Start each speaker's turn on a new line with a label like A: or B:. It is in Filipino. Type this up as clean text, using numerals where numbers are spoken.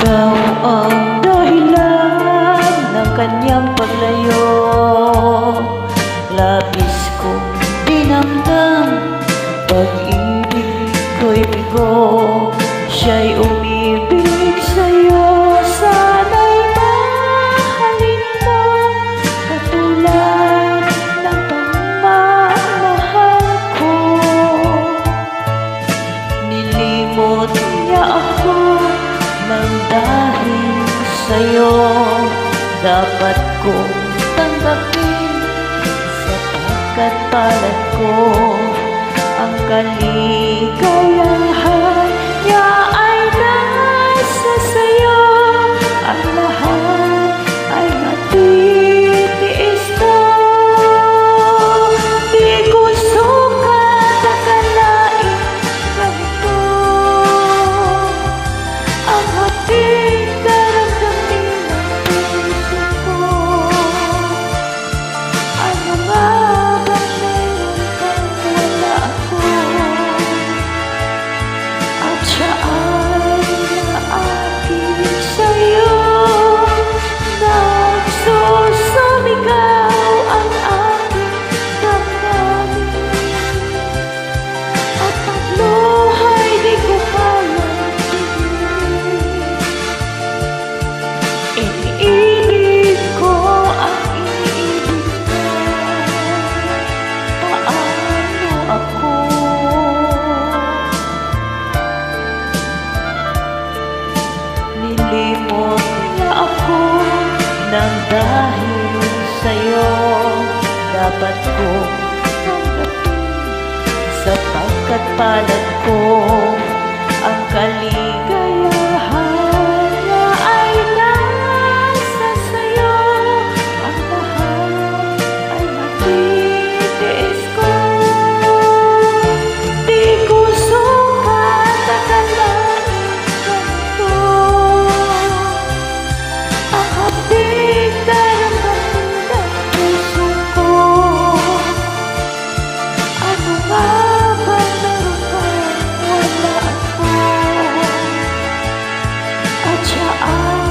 A: Ikaw ang dahilan ng kanyang paglayo. Labis kong dinamdam, pag-ibig ko'y bigo. Siya'y umibig sa'yo, sana'y mahalin mo, katulad ng pagmamahal ko. Nilimot niya ako nang dahil sa'yo, dapat kong tanggapin sapagkat palad ko ang kaligayahan niya ay nasa sa'yo. Ang lahat ay matitiis ko. Di ko sukat akalain ganito ang hatid karamdamin ng puso ko. Ano nga ba meron kang wala ako, at siya ay naakit sa'yo? Nagsusumigaw ang aking damdamin, at pagluhay di ko kayang tigilin. Iniibig ko ang iniibig mo, paano ako? Nilimot niya ako nang dahil sa'yo, dapat kong tanggapin sapagkat palad ko ang kaligayahan niya ay nasa sa'yo. Ang lahat ay matitiis ko. Di ko sukat akalain ganito ang hatid karamdamin ng puso ko. Ano nga ba meron kang wala ako, at siya ay